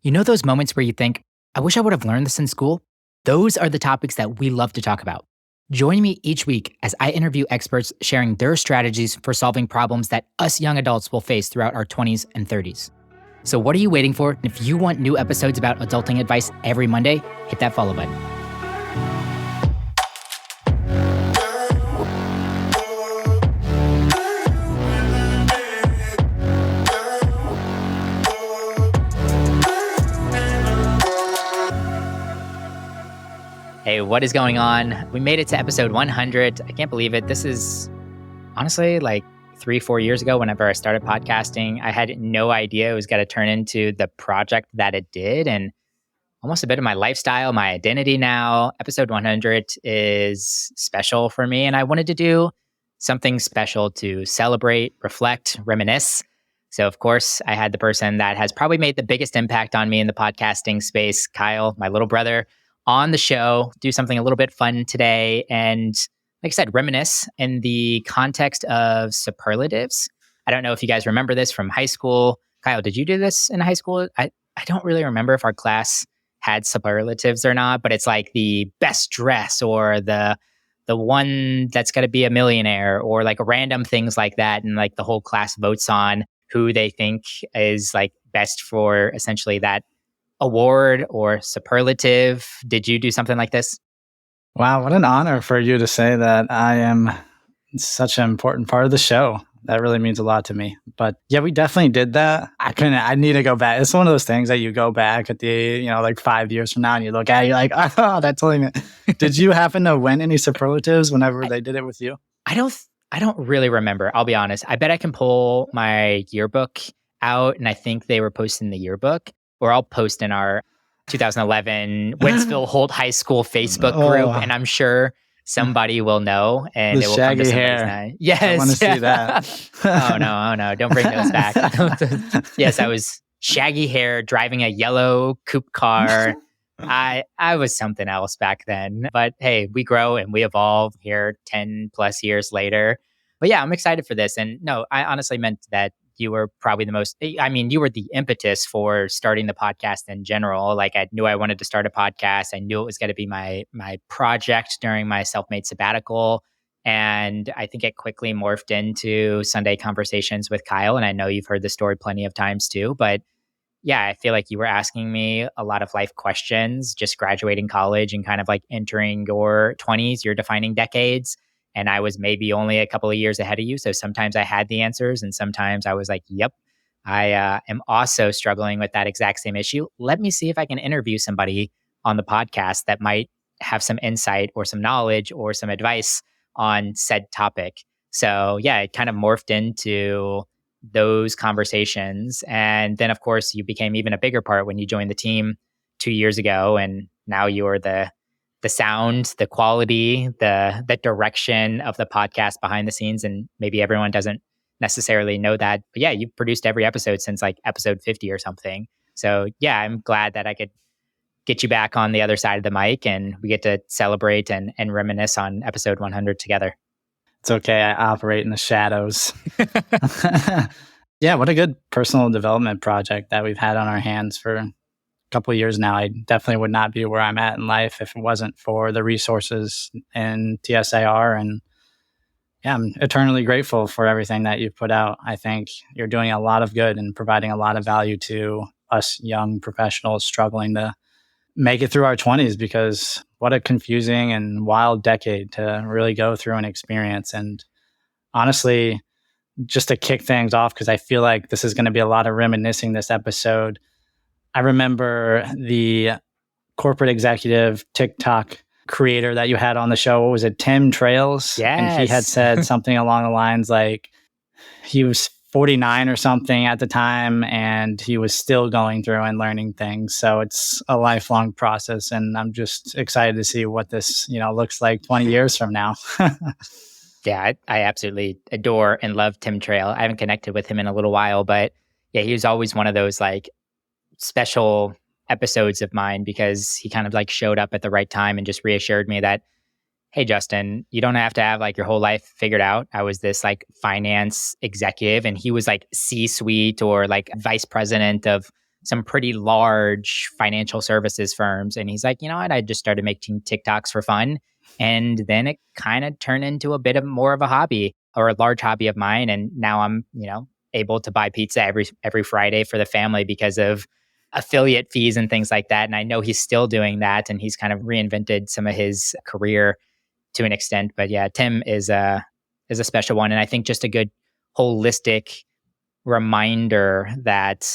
You know those moments where you think, I wish I would have learned this in school? Those are the topics that we love to talk about. Join me each week as I interview experts sharing their strategies for solving problems that us young adults will face throughout our 20s and 30s. So, what are you waiting for? If you want new episodes about adulting advice every Monday, hit that follow button. Hey, what is going on? We made it to episode 100. I can't believe it. This is honestly like 3-4 years ago whenever I started podcasting. I had no idea it was going to turn into the project that it did, and almost a bit of my lifestyle, my identity now. Episode 100 is special for me, and I wanted to do something special to celebrate, reflect, reminisce. So, of course, I had the person that has probably made the biggest impact on me in the podcasting space, Kyle, my little brother, on the show, do something a little bit fun today. And like I said, reminisce in the context of superlatives. I don't know if you guys remember this from high school. Kyle, did you do this in high school? I don't really remember if our class had superlatives or not, but it's like the best dress or the one that's going to be a millionaire or like random things like that. And like the whole class votes on who they think is like best for essentially that award or superlative. Did you do something like this? Wow, what an honor for you to say that I am such an important part of the show. That really means a lot to me. But yeah, we definitely did that. I need to go back. It's one of those things that you go back at the, like 5 years from now and you look at it, you're like, oh, that's totally me. Did you happen to win any superlatives whenever they did it with you? I don't really remember. I'll be honest. I bet I can pull my yearbook out, and I think they were posting the yearbook. Or I'll post in our 2011 Wentzville Holt High School Facebook group, and I'm sure somebody will know, and the it will shaggy come to hair. somebody's name. Yes, I want to see that. oh no, don't bring those back. Yes, I was shaggy hair, driving a yellow coupe car. I was something else back then, but hey, we grow and we evolve here 10 plus years later. But yeah, I'm excited for this. And no, I honestly meant that you were probably you were the impetus for starting the podcast in general. Like I knew I wanted to start a podcast. I knew it was going to be my project during my self-made sabbatical. And I think it quickly morphed into Sunday Conversations with Kyle. And I know you've heard the story plenty of times too, but yeah, I feel like you were asking me a lot of life questions, just graduating college and kind of like entering your 20s, your defining decades. And I was maybe only a couple of years ahead of you. So sometimes I had the answers and sometimes I was like, yep, I am also struggling with that exact same issue. Let me see if I can interview somebody on the podcast that might have some insight or some knowledge or some advice on said topic. So yeah, it kind of morphed into those conversations. And then of course you became even a bigger part when you joined the team 2 years ago. And now you're the sound, the quality, the direction of the podcast behind the scenes. And maybe everyone doesn't necessarily know that. But yeah, you've produced every episode since like episode 50 or something. So yeah, I'm glad that I could get you back on the other side of the mic and we get to celebrate and reminisce on episode 100 together. It's okay. I operate in the shadows. Yeah, what a good personal development project that we've had on our hands for couple of years now. I definitely would not be where I'm at in life if it wasn't for the resources in TSAR. And yeah, I'm eternally grateful for everything that you've put out. I think you're doing a lot of good and providing a lot of value to us young professionals struggling to make it through our 20s, because what a confusing and wild decade to really go through and experience. And honestly, just to kick things off, because I feel like this is going to be a lot of reminiscing this episode, I remember the corporate executive TikTok creator that you had on the show. What was it? Tim Trails? Yes. And he had said something along the lines like he was 49 or something at the time and he was still going through and learning things. So it's a lifelong process. And I'm just excited to see what this, looks like 20 years from now. Yeah, I absolutely adore and love Tim Trail. I haven't connected with him in a little while, but yeah, he was always one of those like special episodes of mine because he kind of like showed up at the right time and just reassured me that, hey, Justin, you don't have to have like your whole life figured out. I was this like finance executive and he was like C-suite or like vice president of some pretty large financial services firms. And he's like, you know what? I just started making TikToks for fun. And then it kind of turned into a bit of more of a hobby or a large hobby of mine. And now I'm, able to buy pizza every Friday for the family because of affiliate fees and things like that. And I know he's still doing that, and he's kind of reinvented some of his career to an extent. But yeah, Tim is a special one, and I think just a good holistic reminder that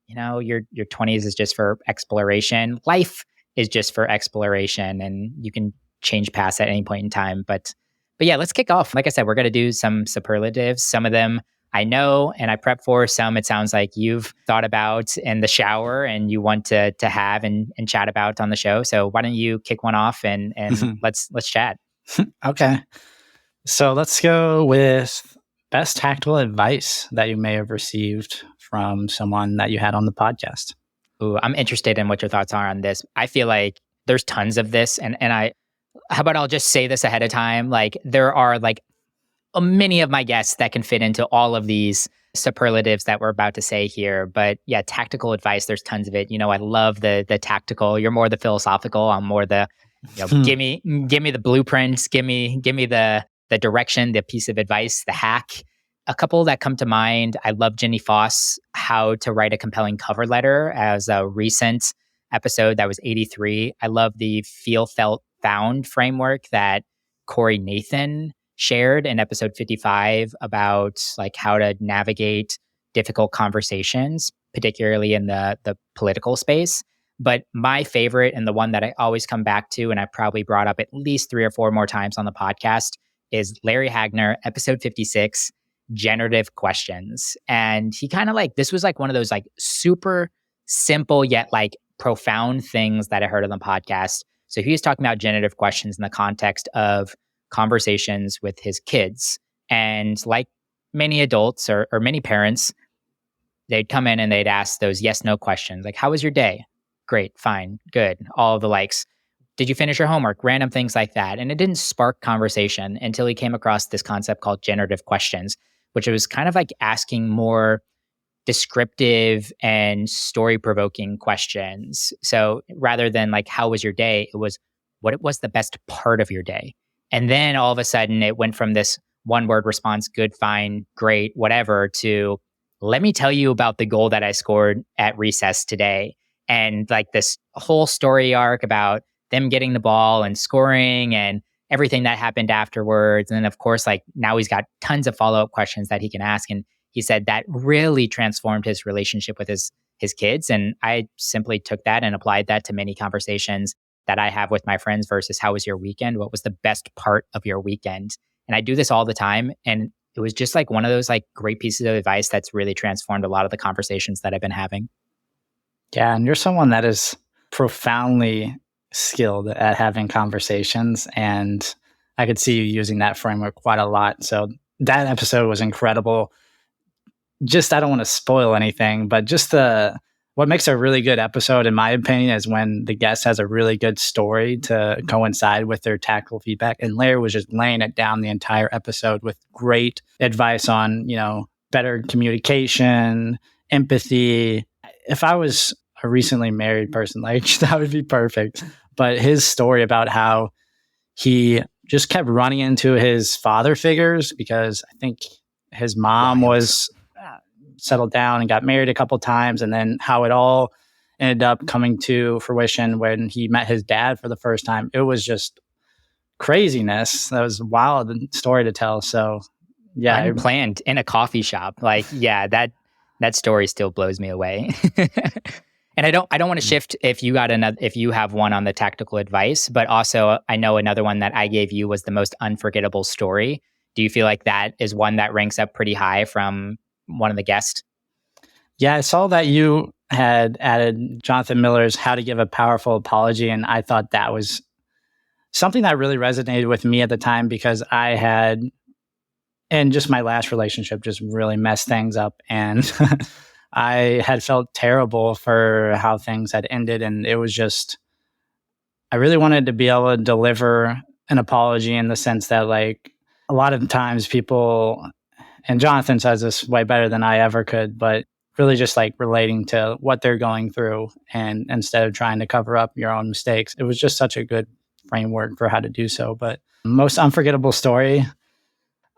your 20s is just for exploration. Life is just for exploration, and you can change paths at any point in time. But yeah, let's kick off. Like I said, we're going to do some superlatives. Some of them I know and I prep for. Some it sounds like you've thought about in the shower and you want to have and chat about on the show. So why don't you kick one off and let's chat. Okay. So let's go with best tactical advice that you may have received from someone that you had on the podcast. Ooh, I'm interested in what your thoughts are on this. I feel like there's tons of this, and how about I'll just say this ahead of time? Like, there are like many of my guests that can fit into all of these superlatives that we're about to say here. But yeah, tactical advice, there's tons of it. I love the tactical. You're more the philosophical. I'm more the give me the blueprints, give me the direction, the piece of advice, the hack. A couple that come to mind, I love Jenny Foss, How to Write a Compelling Cover Letter, as a recent episode that was 83. I love the Feel, Felt, Found framework that Corey Nathan shared in episode 55 about like how to navigate difficult conversations, particularly in the political space. But my favorite, and the one that I always come back to, and I probably brought up at least 3 or 4 more times on the podcast, is Larry Hagner, episode 56, generative questions. And he kind of this was like one of those like super simple yet like profound things that I heard on the podcast. So he was talking about generative questions in the context of conversations with his kids. And like many adults or many parents, they'd come in and they'd ask those yes, no questions. Like, how was your day? Great, fine, good. All of the likes. Did you finish your homework? Random things like that. And it didn't spark conversation until he came across this concept called generative questions, which was kind of like asking more descriptive and story-provoking questions. So rather than like, how was your day? It was, what was the best part of your day? And then all of a sudden it went from this one-word response, good, fine, great, whatever, to let me tell you about the goal that I scored at recess today. And like this whole story arc about them getting the ball and scoring and everything that happened afterwards. And then of course, like now he's got tons of follow-up questions that he can ask. And he said that really transformed his relationship with his kids. And I simply took that and applied that to many conversations that I have with my friends versus how was your weekend? What was the best part of your weekend? And I do this all the time. And it was just like one of those like great pieces of advice that's really transformed a lot of the conversations that I've been having. Yeah, and you're someone that is profoundly skilled at having conversations, and I could see you using that framework quite a lot. So that episode was incredible. Just, I don't want to spoil anything, but just what makes a really good episode, in my opinion, is when the guest has a really good story to coincide with their tactical feedback. And Larry was just laying it down the entire episode with great advice on, better communication, empathy. If I was a recently married person, like that would be perfect. But his story about how he just kept running into his father figures because I think his mom was settled down and got married a couple times, and then how it all ended up coming to fruition when he met his dad for the first time. It was just craziness. That was a wild story to tell. So yeah, unplanned in a coffee shop. Like, yeah, that story still blows me away. And I don't want to shift if you have one on the tactical advice, but also I know another one that I gave you was the most unforgettable story. Do you feel like that is one that ranks up pretty high from one of the guests? Yeah, I saw that you had added Jonathan Miller's How to Give a Powerful Apology, and I thought that was something that really resonated with me at the time because I had, in just my last relationship, just really messed things up, and I had felt terrible for how things had ended. And it was just, I really wanted to be able to deliver an apology in the sense that, like, a lot of times people, and Jonathan says this way better than I ever could, but really just like relating to what they're going through, and instead of trying to cover up your own mistakes. It was just such a good framework for how to do so. But most unforgettable story,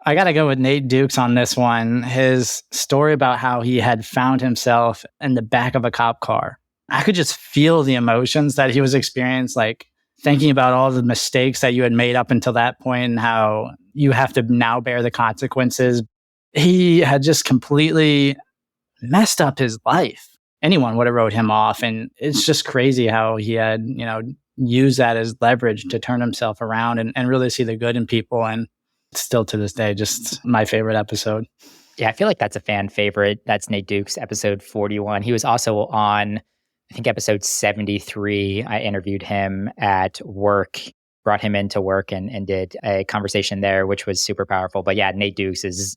I got to go with Nate Dukes on this one. His story about how he had found himself in the back of a cop car. I could just feel the emotions that he was experiencing, like thinking about all the mistakes that you had made up until that point and how you have to now bear the consequences. He had just completely messed up his life. Anyone would have wrote him off. And it's just crazy how he had, used that as leverage to turn himself around and really see the good in people. And still to this day, just my favorite episode. Yeah, I feel like that's a fan favorite. That's Nate Dukes, episode 41. He was also on, I think, episode 73. I interviewed him at work, brought him into work and did a conversation there, which was super powerful. But yeah, Nate Dukes is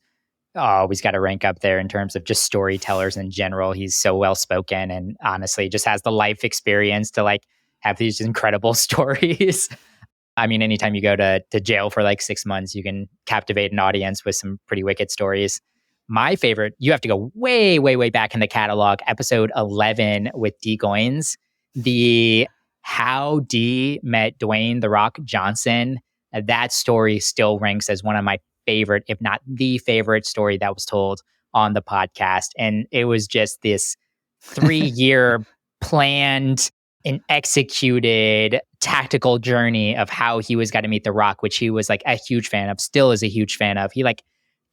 always got to rank up there in terms of just storytellers in general. He's so well spoken and honestly just has the life experience to like have these incredible stories. I mean, anytime you go to jail for like 6 months, you can captivate an audience with some pretty wicked stories. My favorite, you have to go way, way, way back in the catalog, episode 11 with D. Goins, the how D met Dwayne "The Rock" Johnson. That story still ranks as one of my favorite, if not the favorite story that was told on the podcast. And it was just this 3-year planned and executed tactical journey of how he was going to meet The Rock, which he was like a huge fan of, still is a huge fan of. He like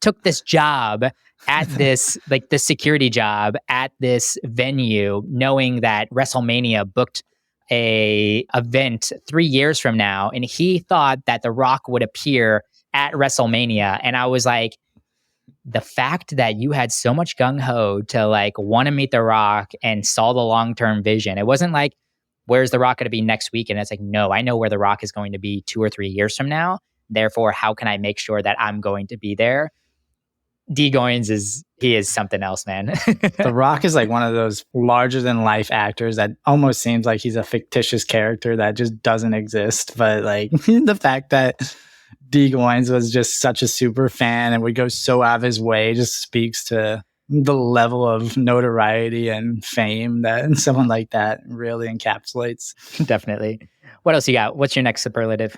took this job at this, like the security job at this venue, knowing that WrestleMania booked a event 3 years from now. And he thought that The Rock would appear at WrestleMania. And I was like, the fact that you had so much gung-ho to like want to meet The Rock and saw the long-term vision. It wasn't like, where's The Rock going to be next week? And it's like, no, I know where The Rock is going to be 2 or 3 years from now. Therefore, how can I make sure that I'm going to be there? D. Goins he is something else, man. The Rock is like one of those larger than life actors that almost seems like he's a fictitious character that just doesn't exist. But like the fact that D. Goins was just such a super fan and would go so out of his way just speaks to the level of notoriety and fame that someone like that really encapsulates. Definitely. What else you got? What's your next superlative?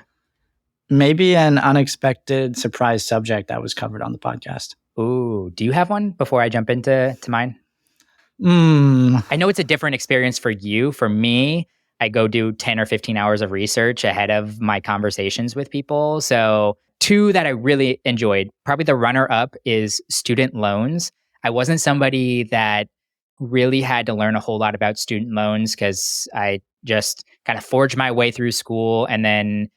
Maybe an unexpected surprise subject that was covered on the podcast. Ooh, do you have one before I jump into mine? I know it's a different experience for you. For me, I go do 10 or 15 hours of research ahead of my conversations with people. So 2 that I really enjoyed, probably the runner-up is student loans. I wasn't somebody that really had to learn a whole lot about student loans because I just kind of forged my way through school. And then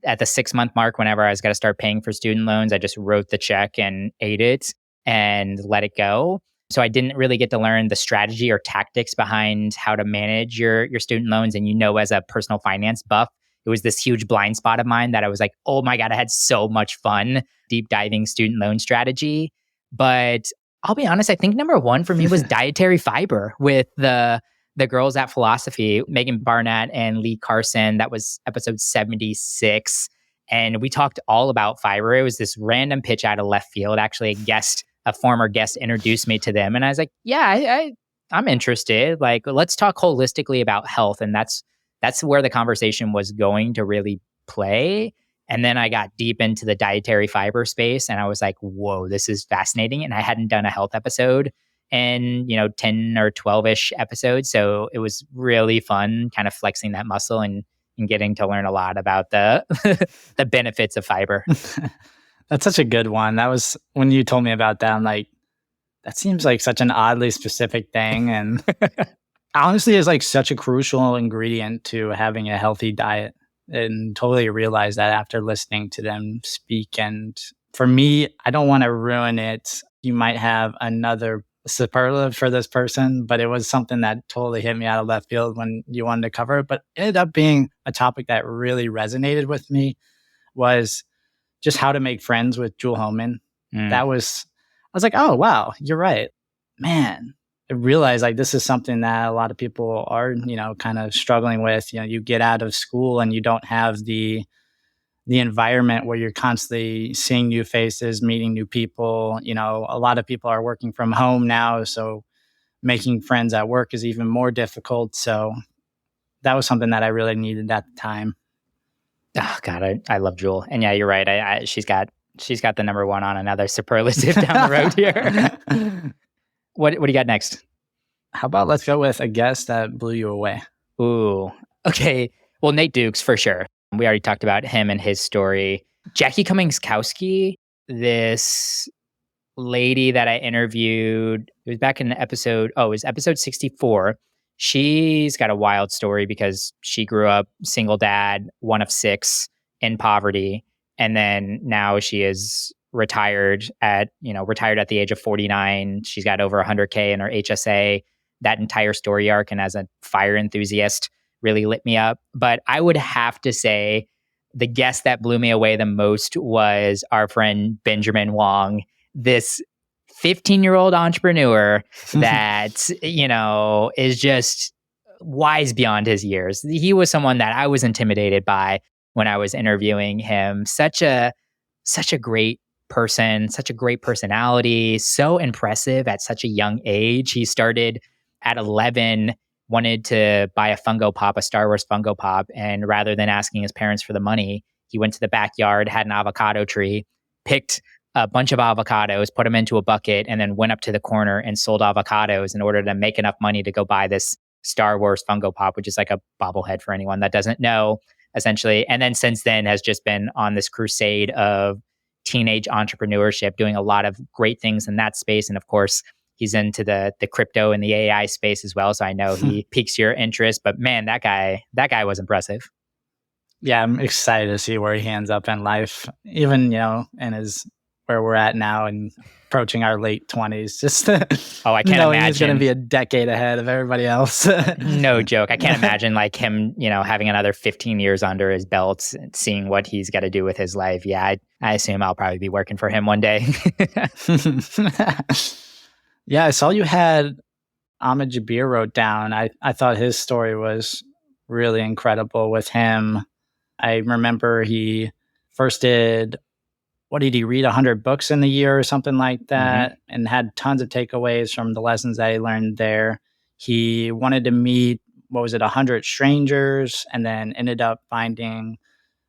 at the 6-month mark, whenever I was going to start paying for student loans, I just wrote the check and ate it and let it go. So I didn't really get to learn the strategy or tactics behind how to manage your student loans. And as a personal finance buff, it was this huge blind spot of mine that I was like, oh my God, I had so much fun deep diving student loan strategy. But I'll be honest, I think number 1 for me was dietary fiber with the girls at Philosophy, Megan Barnett and Lee Carson. That was episode 76. And we talked all about fiber. It was this random pitch out of left field. Actually, a former guest introduced me to them. And I was like, yeah, I'm interested. Like, let's talk holistically about health. And that's where the conversation was going to really play. And then I got deep into the dietary fiber space and I was like, whoa, this is fascinating. And I hadn't done a health episode in 10 or 12-ish episodes. So it was really fun kind of flexing that muscle and getting to learn a lot about the the benefits of fiber. That's such a good one. That was when you told me about that. I'm like, that seems like such an oddly specific thing. And honestly, is like such a crucial ingredient to having a healthy diet. And totally realized that after listening to them speak. And for me, I don't want to ruin it. You might have another superlative for this person, but it was something that totally hit me out of left field when you wanted to cover it. But it ended up being a topic that really resonated with me, was just how to make friends with Jewel Homan. I was like, oh, wow, you're right. Man, I realized like this is something that a lot of people are, kind of struggling with. You get out of school and you don't have the environment where you're constantly seeing new faces, meeting new people. A lot of people are working from home now. So making friends at work is even more difficult. So that was something that I really needed at the time. Oh God, I love Jewel, and yeah, you're right. She's got the number one on another superlative down the road here. What do you got next? How about let's go with a guest that blew you away? Ooh, okay. Well, Nate Dukes for sure. We already talked about him and his story. Jackie Cummings-Kowski, this lady that I interviewed, it was back in the episode, it was episode 64. She's got a wild story because she grew up single dad, one of 6 in poverty. And then now she is retired at the age of 49. She's got over 100K in her HSA. That entire story arc, and as a fire enthusiast, really lit me up. But I would have to say the guest that blew me away the most was our friend Benjamin Wong, this 15-year-old entrepreneur that, is just wise beyond his years. He was someone that I was intimidated by when I was interviewing him. Such a great person, such a great personality, so impressive at such a young age. He started at 11, wanted to buy a Funko Pop, a Star Wars Funko Pop, and rather than asking his parents for the money, he went to the backyard, had an avocado tree, picked a bunch of avocados, put them into a bucket, and then went up to the corner and sold avocados in order to make enough money to go buy this Star Wars Funko Pop, which is like a bobblehead for anyone that doesn't know, essentially. And then since then has just been on this crusade of teenage entrepreneurship, doing a lot of great things in that space. And of course, he's into the crypto and the AI space as well. So I know he piques your interest, but man, that guy was impressive. Yeah, I'm excited to see where he ends up in life, even, in his where we're at now and approaching our late 20s. Just I can't imagine. He's going to be a decade ahead of everybody else. No joke. I can't imagine like him, having another 15 years under his belt, seeing what he's got to do with his life. Yeah, I assume I'll probably be working for him one day. Yeah, I saw you had Ahmed Jabir wrote down. I thought his story was really incredible with him. I remember he first did, what did he read, 100 books in the year or something like that, and had tons of takeaways from the lessons that he learned there. He wanted to meet, 100 strangers, and then ended up finding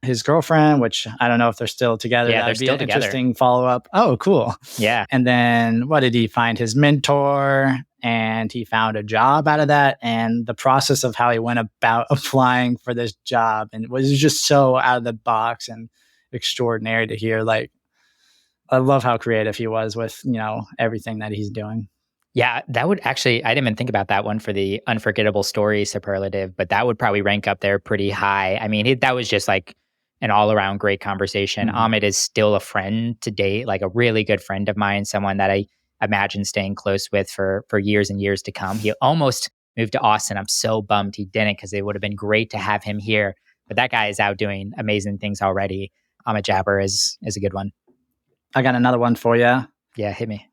his girlfriend, which I don't know if they're still together. Yeah, that'd they're be still an together. Interesting follow-up. Oh, cool. Yeah. And then what did he find? His mentor, and he found a job out of that, and the process of how he went about applying for this job, and it was just so out of the box and extraordinary to hear. Like, I love how creative he was with, everything that he's doing. Yeah, that would actually, I didn't even think about that one for the unforgettable story superlative, but that would probably rank up there pretty high. I mean, that was just like an all around great conversation. Ahmed is still a friend to date, like a really good friend of mine, someone that I imagine staying close with for years and years to come. He almost moved to Austin. I'm so bummed he didn't, because it would have been great to have him here. But that guy is out doing amazing things already. Ahmed Jabir is a good one. I got another one for you. Yeah, hit me.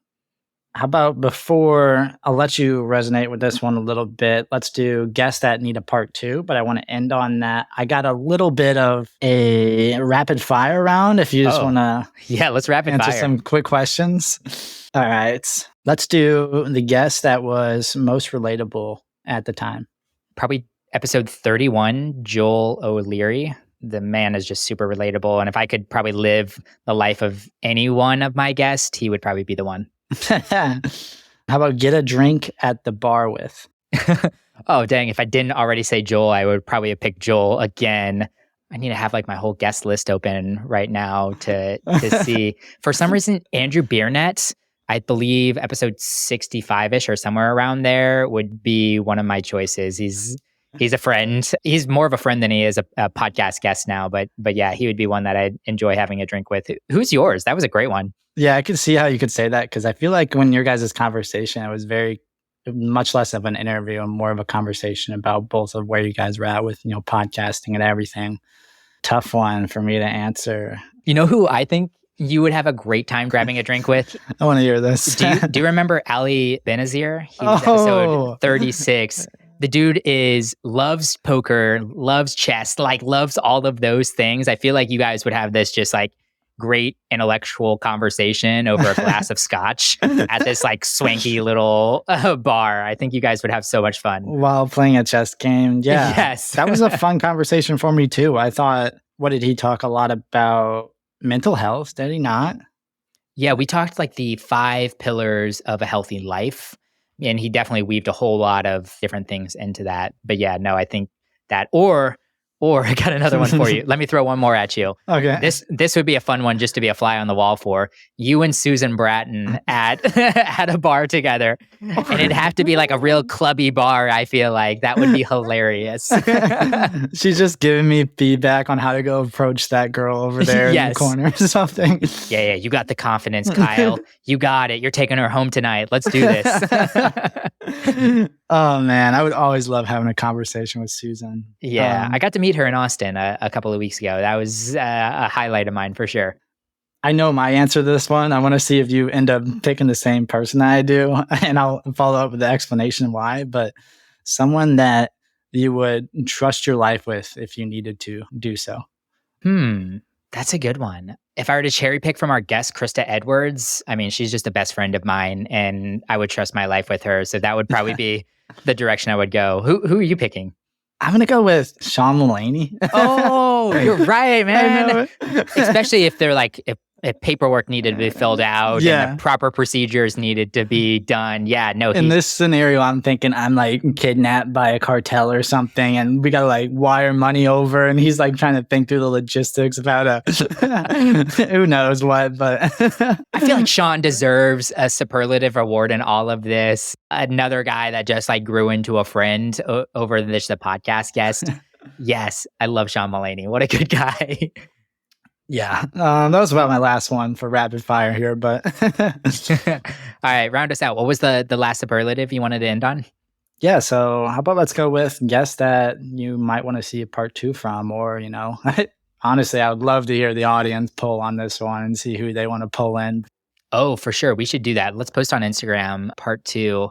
How about before I'll let you resonate with this one a little bit, let's do guests that need a part 2, but I want to end on that. I got a little bit of a rapid fire round if you just want to let's rapid answer fire some quick questions. All right. Let's do the guest that was most relatable at the time. Probably episode 31, Joel O'Leary. The man is just super relatable. And if I could probably live the life of any one of my guests, he would probably be the one. How about get a drink at the bar with? Oh, dang. If I didn't already say Joel, I would probably have picked Joel again. I need to have like my whole guest list open right now to see. For some reason, Andrew Biernett, I believe episode 65-ish or somewhere around there, would be one of my choices. He's a friend. He's more of a friend than he is a podcast guest now. But yeah, he would be one that I'd enjoy having a drink with. Who's yours? That was a great one. Yeah, I could see how you could say that, because I feel like when your guys' conversation, it was much less of an interview and more of a conversation about both of where you guys were at with, podcasting and everything. Tough one for me to answer. You know who I think you would have a great time grabbing a drink with? I want to hear this. Do you remember Ali Benazir? He was episode 36. The dude loves poker, loves chess, loves all of those things. I feel like you guys would have this just like great intellectual conversation over a glass of scotch at this like swanky little bar. I think you guys would have so much fun. While playing a chess game. Yeah. Yes. That was a fun conversation for me too. I thought, what did he talk a lot about? Mental health, did he not? Yeah, we talked like the 5 pillars of a healthy life. And he definitely weaved a whole lot of different things into that. But yeah, no, I think that or I got another one for you. Let me throw one more at you. Okay. This would be a fun one just to be a fly on the wall for you and Susan Bratton at at a bar together. And it'd have to be like a real clubby bar, I feel like. That would be hilarious. She's just giving me feedback on how to go approach that girl over there in the corner or something. Yeah, you got the confidence, Kyle. You got it. You're taking her home tonight. Let's do this. Oh, man. I would always love having a conversation with Susan. Yeah, I got to meet her in Austin a couple of weeks ago. That was a highlight of mine for sure. I know my answer to this one. I want to see if you end up picking the same person I do, and I'll follow up with the explanation why. But someone that you would trust your life with if you needed to do so. That's a good one. If I were to cherry pick from our guest, Krista Edwards, I mean, she's just a best friend of mine, and I would trust my life with her. So that would probably be the direction I would go. Who are you picking? I'm going to go with Sean Mulaney. Oh, you're right, man. Especially if they're like, if paperwork needed to be filled out and the proper procedures needed to be done. Yeah, no. In this scenario, I'm thinking I'm like kidnapped by a cartel or something, and we got to like wire money over, and he's like trying to think through the logistics of how to, who knows what, but. I feel like Sean deserves a superlative award in all of this. Another guy that just like grew into a friend over the podcast guest. Yes, I love Sean Mulaney. What a good guy. Yeah, that was about my last one for rapid fire here, but. All right, round us out. What was the last superlative you wanted to end on? Yeah, so how about let's go with guests that you might want to see a part 2 from, or, honestly, I would love to hear the audience pull on this one and see who they want to pull in. Oh, for sure. We should do that. Let's post on Instagram part 2.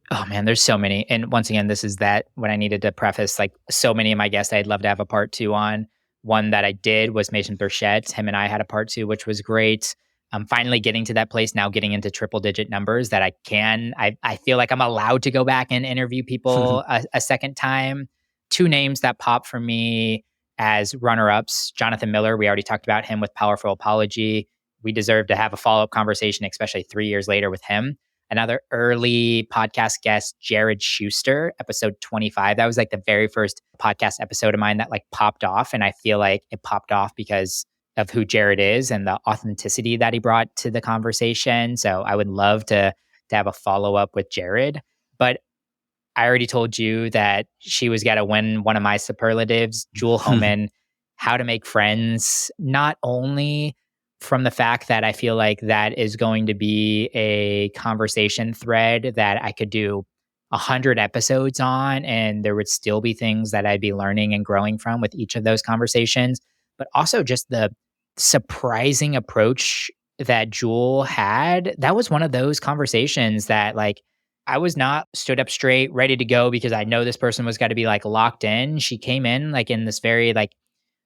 Oh man, there's so many. And once again, this is that when I needed to preface, like so many of my guests I'd love to have a part 2 on. One that I did was Mason Burchett. Him and I had a part 2, which was great. I'm finally getting to that place now, getting into triple digit numbers that I feel like I'm allowed to go back and interview people a second time. 2 names that pop for me as runner-ups. Jonathan Miller, we already talked about him with Powerful Apology. We deserve to have a follow-up conversation, especially 3 years later with him. Another early podcast guest, Jared Schuster, episode 25. That was like the very first podcast episode of mine that like popped off. And I feel like it popped off because of who Jared is and the authenticity that he brought to the conversation. So I would love to have a follow-up with Jared. But I already told you that she was got to win one of my superlatives, Jewel Homan, how to make friends, not only from the fact that I feel like that is going to be a conversation thread that I could do 100 episodes on, and there would still be things that I'd be learning and growing from with each of those conversations, but also just the surprising approach that Jewel had. That was one of those conversations that like, I was not stood up straight, ready to go because I know this person was got to be like locked in. She came in like in this very like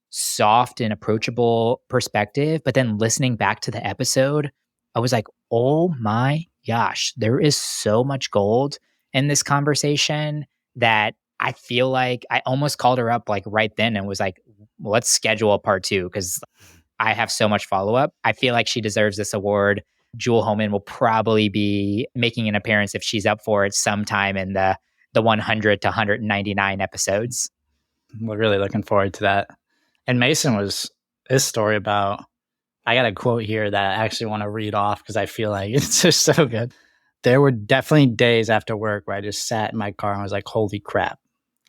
soft and approachable perspective. But then listening back to the episode, I was like, oh my gosh, there is so much gold in this conversation that I feel like I almost called her up like right then and was like, well, let's schedule a part 2 because I have so much follow up. I feel like she deserves this award. Jewel Homan will probably be making an appearance if she's up for it sometime in the 100 to 199 episodes. We're really looking forward to that. And Mason was his story about, I got a quote here that I actually want to read off because I feel like it's just so good. There were definitely days after work where I just sat in my car and was like, holy crap,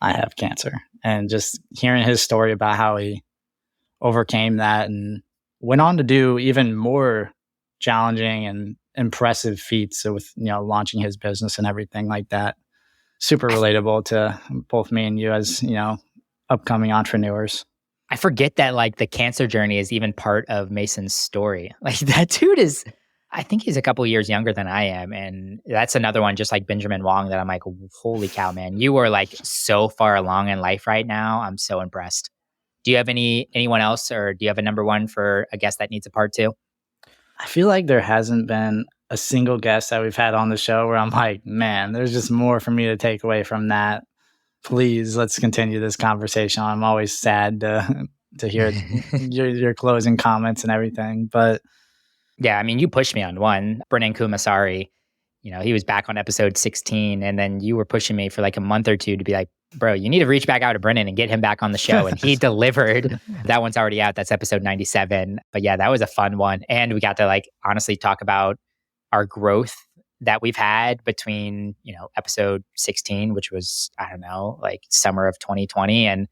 I have cancer. And just hearing his story about how he overcame that and went on to do even more challenging and impressive feats with, launching his business and everything like that. Super relatable to both me and you as, upcoming entrepreneurs. I forget that like the cancer journey is even part of Mason's story. Like that dude is, I think he's a couple years younger than I am. And that's another one, just like Benjamin Wong, that I'm like, holy cow, man, you are like so far along in life right now. I'm so impressed. Do you have anyone else, or do you have a number one for a guest that needs a part two? I feel like there hasn't been a single guest that we've had on the show where I'm like, man, there's just more for me to take away from that. Please, let's continue this conversation. I'm always sad to hear your closing comments and everything, but Yeah, I mean, you pushed me on one. Brennan Kumasari, he was back on episode 16, and then you were pushing me for like a month or two to be like, bro, you need to reach back out to Brennan and get him back on the show. And he delivered. That one's already out. That's episode 97. But yeah, that was a fun one. And we got to like honestly talk about our growth that we've had between, episode 16, which was, I don't know, like summer of 2020, and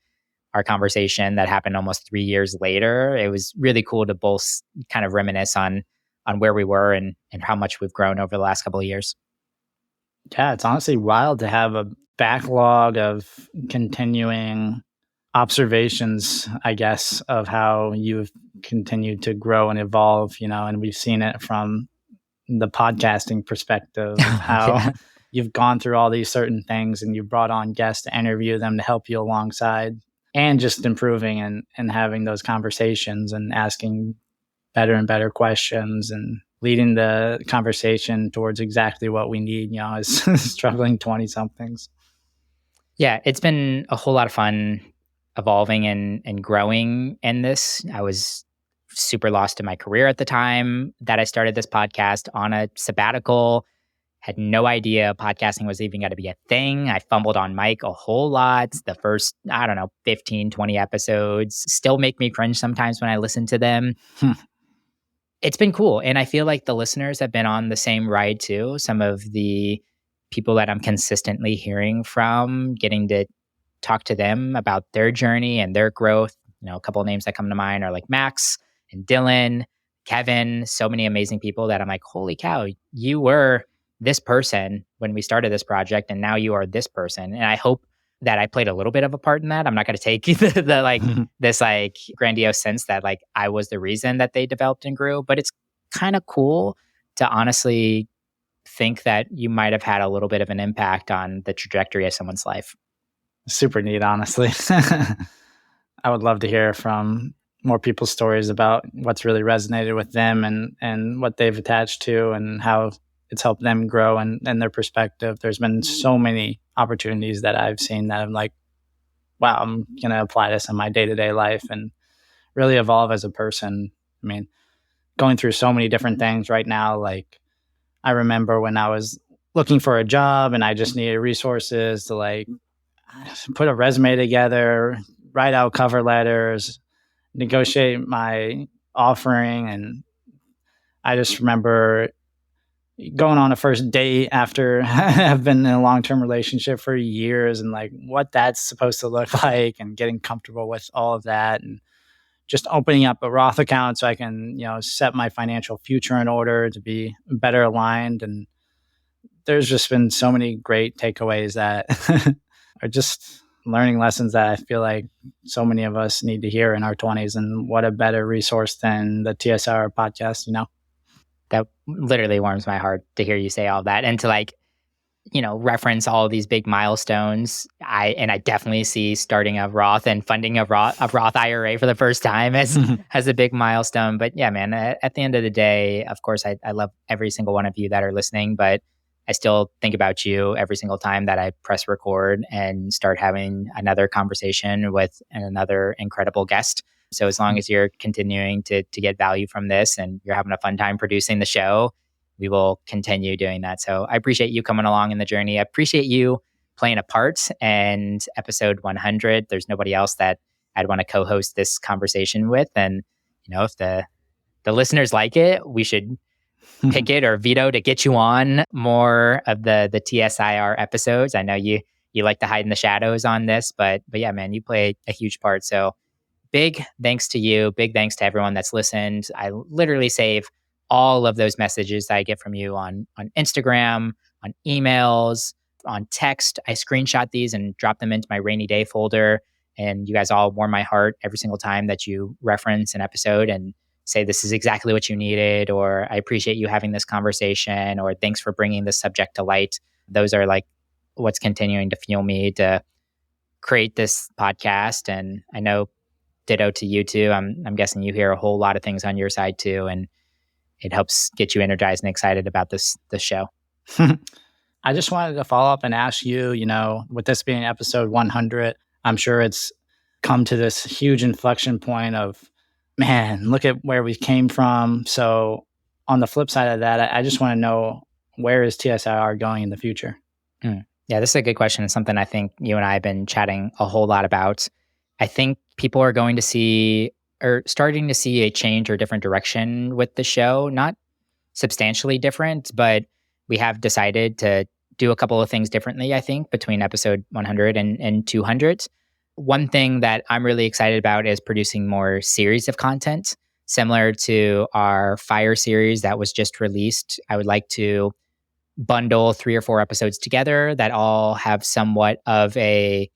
our conversation that happened almost 3 years later. It was really cool to both kind of reminisce on where we were and how much we've grown over the last couple of years. yeah, it's honestly wild to have a backlog of continuing observations, I guess, of how you've continued to grow and evolve, and we've seen it from the podcasting perspective of how Yeah. you've gone through all these certain things and you've brought on guests to interview them to help you alongside and just improving and having those conversations and asking better and better questions and leading the conversation towards exactly what we need, as struggling 20 somethings. Yeah, it's been a whole lot of fun evolving and growing in this. I was super lost in my career at the time that I started this podcast, on a sabbatical. Had no idea podcasting was even going to be a thing. I fumbled on mic a whole lot. The first, I don't know, 15, 20 episodes still make me cringe sometimes when I listen to them. It's been cool. And I feel like the listeners have been on the same ride too. Some of the people that I'm consistently hearing from, getting to talk to them about their journey and their growth. A couple of names that come to mind are like Max and Dylan, Kevin, so many amazing people that I'm like, holy cow, you were this person when we started this project, and now you are this person. And I hope that I played a little bit of a part in that. I'm not going to take the like this like grandiose sense that like I was the reason that they developed and grew, but it's kind of cool to honestly think that you might have had a little bit of an impact on the trajectory of someone's life. Super neat, honestly. I would love to hear from more people's stories about what's really resonated with them and what they've attached to and how it's helped them grow and their perspective. There's been so many opportunities that I've seen that I'm like, wow, I'm going to apply this in my day-to-day life and really evolve as a person. I mean, going through so many different things right now. Like, I remember when I was looking for a job and I just needed resources to like put a resume together, write out cover letters, negotiate my offering. And I just remember going on a first date after I've been in a long-term relationship for years and like what that's supposed to look like and getting comfortable with all of that and just opening up a Roth account so I can, set my financial future in order to be better aligned. And there's just been so many great takeaways that are just learning lessons that I feel like so many of us need to hear in our 20s. And what a better resource than the TSR podcast, That literally warms my heart to hear you say all that and to like, reference all of these big milestones. I definitely see starting a Roth and funding a Roth IRA for the first time as a big milestone. But yeah, man, at the end of the day, of course, I love every single one of you that are listening, but I still think about you every single time that I press record and start having another conversation with another incredible guest. So as long as you're continuing to get value from this and you're having a fun time producing the show, we will continue doing that. So I appreciate you coming along in the journey. I appreciate you playing a part. And episode 100, there's nobody else that I'd want to co-host this conversation with. And, if the listeners like it, we should pick it or veto to get you on more of the TSIR episodes. I know you like to hide in the shadows on this, but yeah, man, you play a huge part. So big thanks to you. Big thanks to everyone that's listened. I literally save all of those messages that I get from you on Instagram, on emails, on text. I screenshot these and drop them into my rainy day folder. And you guys all warm my heart every single time that you reference an episode and say this is exactly what you needed, or I appreciate you having this conversation, or thanks for bringing this subject to light. Those are like what's continuing to fuel me to create this podcast. And I know ditto to you too. I'm guessing you hear a whole lot of things on your side too, and it helps get you energized and excited about this show. I just wanted to follow up and ask you, with this being episode 100, I'm sure it's come to this huge inflection point of, man, look at where we came from. So on the flip side of that, I just want to know, where is TSIR going in the future? Yeah, this is a good question. It's something I think you and I have been chatting a whole lot about. I think people are going to see, or starting to see, a change or different direction with the show. Not substantially different, but we have decided to do a couple of things differently, I think, between episode 100 and 200. One thing that I'm really excited about is producing more series of content, similar to our Fire series that was just released. I would like to bundle 3 or 4 episodes together that all have somewhat of a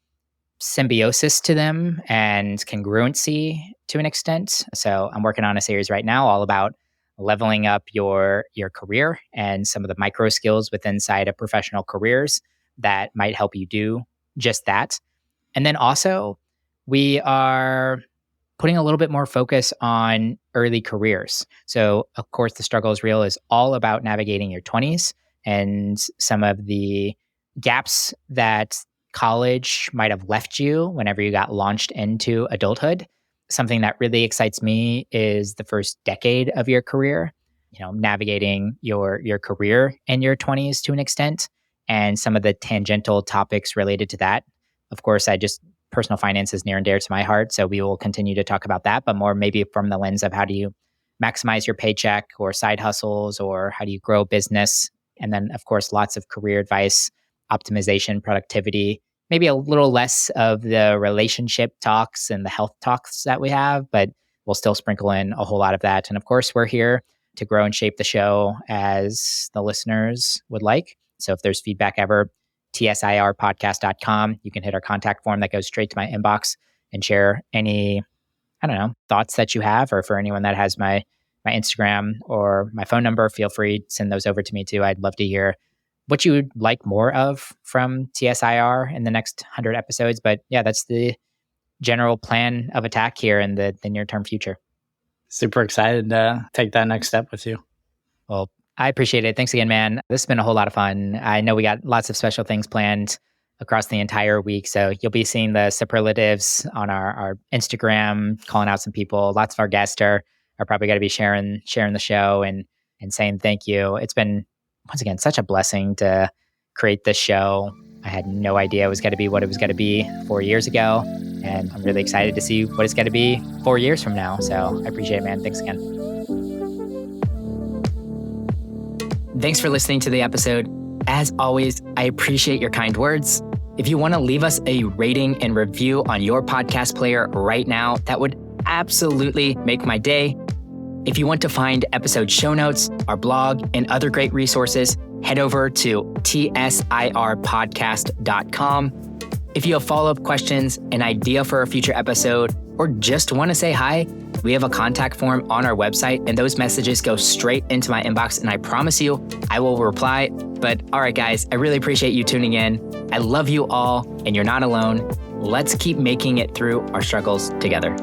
symbiosis to them and congruency to an extent. So I'm working on a series right now all about leveling up your career and some of the micro skills within inside of professional careers that might help you do just that. And then also, we are putting a little bit more focus on early careers. So of course, The Struggle is Real is all about navigating your 20s and some of the gaps that college might have left you whenever you got launched into adulthood. Something that really excites me is the first decade of your career, navigating your career in your 20s to an extent, and some of the tangential topics related to that. Of course, personal finance is near and dear to my heart, so we will continue to talk about that, but more maybe from the lens of how do you maximize your paycheck or side hustles, or how do you grow business? And then, of course, lots of career advice, optimization, productivity, maybe a little less of the relationship talks and the health talks that we have, but we'll still sprinkle in a whole lot of that. And of course, we're here to grow and shape the show as the listeners would like. So if there's feedback ever, tsirpodcast.com, you can hit our contact form that goes straight to my inbox and share any, thoughts that you have, or for anyone that has my Instagram or my phone number, feel free to send those over to me too. I'd love to hear what you would like more of from TSIR in the next 100 episodes. But yeah, that's the general plan of attack here in the near-term future. Super excited to take that next step with you. Well, I appreciate it. Thanks again, man. This has been a whole lot of fun. I know we got lots of special things planned across the entire week. So you'll be seeing the superlatives on our Instagram, calling out some people. Lots of our guests are probably going to be sharing the show and saying thank you. It's been, once again, such a blessing to create this show. I had no idea it was going to be what it was going to be 4 years ago. And I'm really excited to see what it's going to be 4 years from now. So I appreciate it, man. Thanks again. Thanks for listening to the episode. As always, I appreciate your kind words. If you want to leave us a rating and review on your podcast player right now, that would absolutely make my day. If you want to find episode show notes, our blog, and other great resources, head over to tsirpodcast.com. If you have follow-up questions, an idea for a future episode, or just want to say hi, we have a contact form on our website, and those messages go straight into my inbox, and I promise you, I will reply. But all right, guys, I really appreciate you tuning in. I love you all, and you're not alone. Let's keep making it through our struggles together.